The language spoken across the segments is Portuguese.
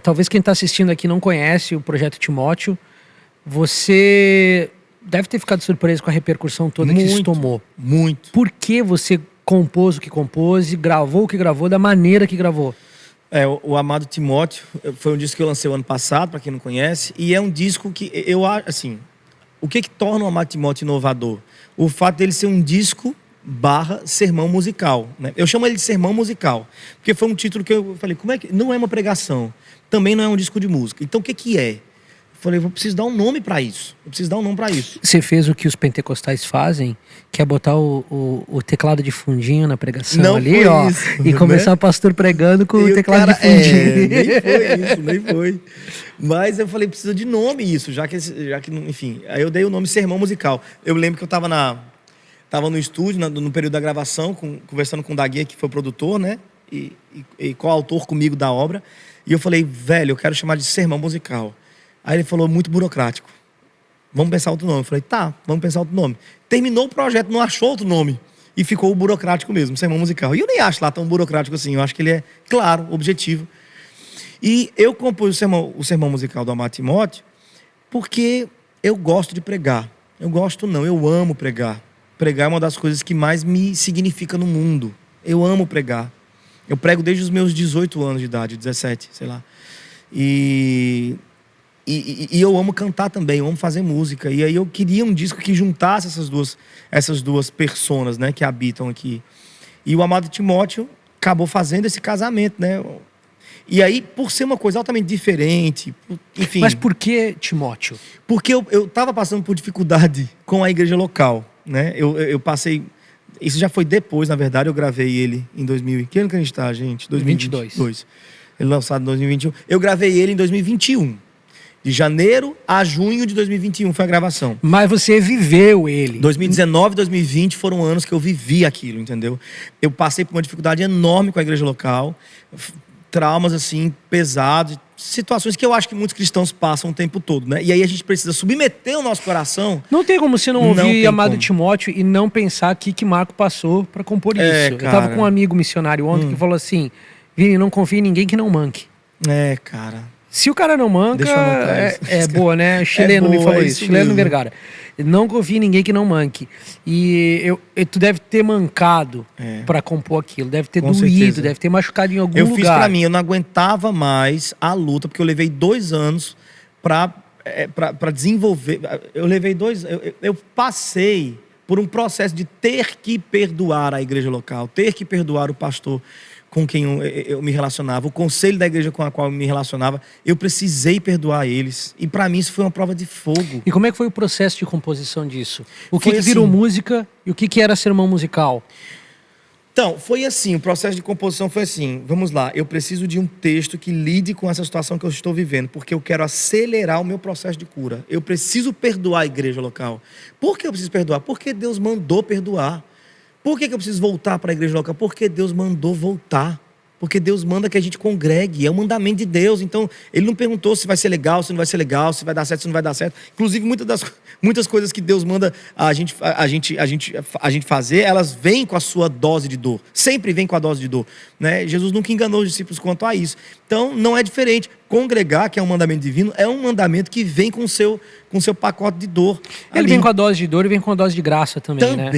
Talvez quem está assistindo aqui não conhece o Projeto Timóteo. Você deve ter ficado surpreso com a repercussão toda que isso tomou. Muito. Por que você compôs o que compôs e gravou o que gravou da maneira que gravou? O Amado Timóteo foi um disco que eu lancei o ano passado, para quem não conhece, e é um disco que eu acho, assim, o que torna o Amado Timóteo inovador? O fato dele ser um disco / sermão musical, né? Eu chamo ele de sermão musical, porque foi um título que eu falei, como é que... Não é uma pregação, também não é um disco de música, então o que é? Eu falei, eu preciso dar um nome para isso. Você fez o que os pentecostais fazem, que é botar o teclado de fundinho na pregação não ali, ó, isso, e começar o pastor pregando com o teclado de fundinho. Nem foi. Mas eu falei, precisa de nome isso, já que, enfim. Aí eu dei o nome Sermão Musical. Eu lembro que eu tava no estúdio, no período da gravação, conversando com o Daguia, que foi o produtor, né? E coautor comigo da obra. E eu falei, velho, eu quero chamar de Sermão Musical. Aí ele falou, muito burocrático. Vamos pensar outro nome. Eu falei, tá, vamos pensar outro nome. Terminou o projeto, não achou outro nome. E ficou o burocrático mesmo, Sermão Musical. E eu nem acho lá tão burocrático assim. Eu acho que ele é claro, objetivo. E eu compus o sermão musical do Amado Timóteo porque eu gosto de pregar. Eu amo pregar. Pregar é uma das coisas que mais me significa no mundo. Eu amo pregar. Eu prego desde os meus 18 anos de idade, 17, sei lá. E eu amo cantar também, eu amo fazer música. E aí eu queria um disco que juntasse essas duas personas, né, que habitam aqui. E o Amado Timóteo acabou fazendo esse casamento, né? E aí, por ser uma coisa altamente diferente, enfim... Mas por que Timóteo? Porque eu estava passando por dificuldade com a igreja local, né? Eu passei... Isso já foi depois, na verdade, eu gravei ele em 2000... Que ano que a gente está, gente? 2022. Ele lançado em 2021. Eu gravei ele em 2021. De janeiro a junho de 2021 foi a gravação. Mas você viveu ele. 2019 e 2020 foram anos que eu vivi aquilo, entendeu? Eu passei por uma dificuldade enorme com a igreja local, traumas assim, pesados, situações que eu acho que muitos cristãos passam o tempo todo, né? E aí a gente precisa submeter o nosso coração. Não tem como você não ouvir Amado Timóteo e não pensar aqui que Marco passou para compor isso. Cara. Eu tava com um amigo missionário ontem que falou assim, Vini, não confia em ninguém que não manque. Cara... Se o cara não manca, é boa, né? O chileno me falou isso. Chileno Vergara. Não confia em ninguém que não manque. E tu deve ter mancado para compor aquilo. Deve ter doído, certeza. Deve ter machucado em algum lugar. Eu fiz pra mim, eu não aguentava mais a luta, porque eu levei 2 anos pra desenvolver. Eu levei 2 anos. Eu passei por um processo de ter que perdoar a igreja local, ter que perdoar o pastor com quem eu me relacionava, o conselho da igreja com a qual eu me relacionava, eu precisei perdoar eles. E para mim isso foi uma prova de fogo. E como é que foi o processo de composição disso? O que virou música e o que era sermão musical? Então, foi assim, o processo de composição foi assim, vamos lá, eu preciso de um texto que lide com essa situação que eu estou vivendo, porque eu quero acelerar o meu processo de cura. Eu preciso perdoar a igreja local. Por que eu preciso perdoar? Porque Deus mandou perdoar. Por que eu preciso voltar para a igreja local? Porque Deus mandou voltar. Porque Deus manda que a gente congregue. É um mandamento de Deus. Então, Ele não perguntou se vai ser legal, se não vai ser legal, se vai dar certo, se não vai dar certo. Inclusive, muitas coisas que Deus manda a gente fazer, elas vêm com a sua dose de dor. Sempre vem com a dose de dor, né? Jesus nunca enganou os discípulos quanto a isso. Então, não é diferente. Congregar, que é um mandamento divino, é um mandamento que vem com o seu pacote de dor. Ele vem com a dose de dor e vem com a dose de graça também, né?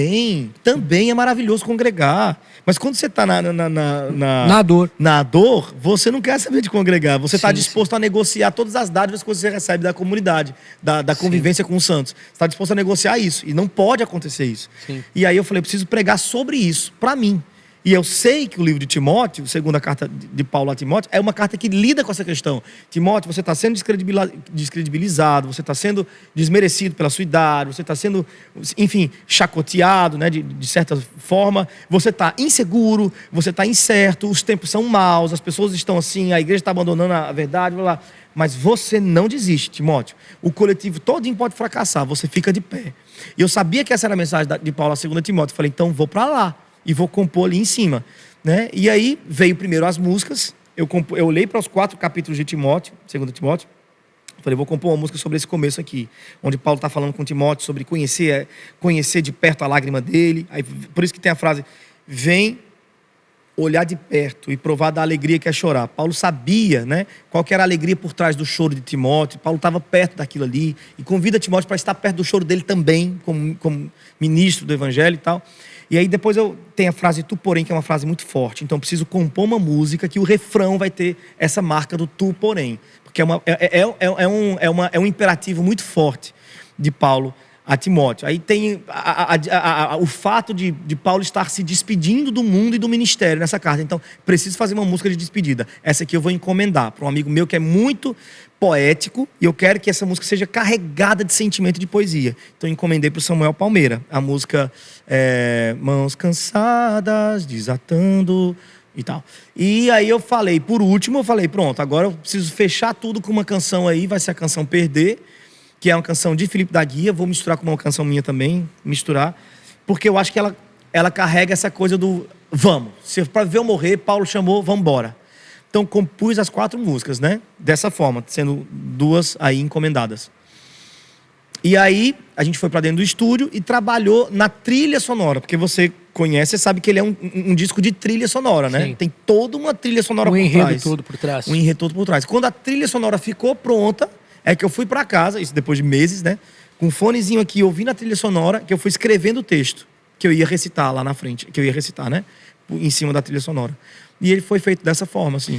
Também é maravilhoso congregar. Mas quando você está na dor, você não quer saber de congregar. Você está disposto a negociar todas as dádivas que você recebe da comunidade, da convivência com os santos. Você está disposto a negociar isso. E não pode acontecer isso. Sim. E aí eu falei, eu preciso pregar sobre isso, para mim. E eu sei que o livro de Timóteo, segunda carta de Paulo a Timóteo, é uma carta que lida com essa questão. Timóteo, você está sendo descredibilizado, você está sendo desmerecido pela sua idade, você está sendo, enfim, chacoteado, né, de certa forma, você está inseguro, você está incerto, os tempos são maus, as pessoas estão assim, a igreja está abandonando a verdade, blá, blá. Mas você não desiste, Timóteo. O coletivo todinho pode fracassar, você fica de pé. E eu sabia que essa era a mensagem de Paulo a segunda Timóteo, eu falei, então vou para lá. E vou compor ali em cima, né? E aí veio primeiro as músicas. Eu olhei para os 4 capítulos de Timóteo, 2 Timóteo. Falei, vou compor uma música sobre esse começo aqui, onde Paulo está falando com Timóteo sobre conhecer de perto a lágrima dele. Aí, por isso que tem a frase: vem olhar de perto e provar da alegria que é chorar. Paulo sabia, né, qual que era a alegria por trás do choro de Timóteo. Paulo estava perto daquilo ali e convida Timóteo para estar perto do choro dele também, como ministro do evangelho e tal. E aí depois eu tenho a frase tu, porém, que é uma frase muito forte. Então eu preciso compor uma música que o refrão vai ter essa marca do tu, porém. Porque é um imperativo muito forte de Paulo a Timóteo. Aí tem o fato de Paulo estar se despedindo do mundo e do ministério nessa carta. Então, preciso fazer uma música de despedida. Essa aqui eu vou encomendar para um amigo meu que é muito poético e eu quero que essa música seja carregada de sentimento e de poesia. Então, eu encomendei para o Samuel Palmeira a música Mãos Cansadas, Desatando e tal. E aí eu falei, por último, pronto, agora eu preciso fechar tudo com uma canção aí, vai ser a canção Perder, que é uma canção de Filipe da Guia, vou misturar com uma canção minha também, porque eu acho que ela carrega essa coisa do vamos, se para ver eu morrer, Paulo chamou, vamos embora. Então compus as 4 músicas, né? Dessa forma, sendo 2 aí encomendadas. E aí a gente foi para dentro do estúdio e trabalhou na trilha sonora, porque você conhece, sabe que ele é um disco de trilha sonora, né? Sim. Tem toda uma trilha sonora por trás. Um enredo todo por trás. Um enredo todo por trás. Quando a trilha sonora ficou pronta, é que eu fui para casa, isso depois de meses, né? Com um fonezinho aqui, ouvindo a trilha sonora, que eu fui escrevendo o texto, que eu ia recitar lá na frente, né? Em cima da trilha sonora. E ele foi feito dessa forma, assim.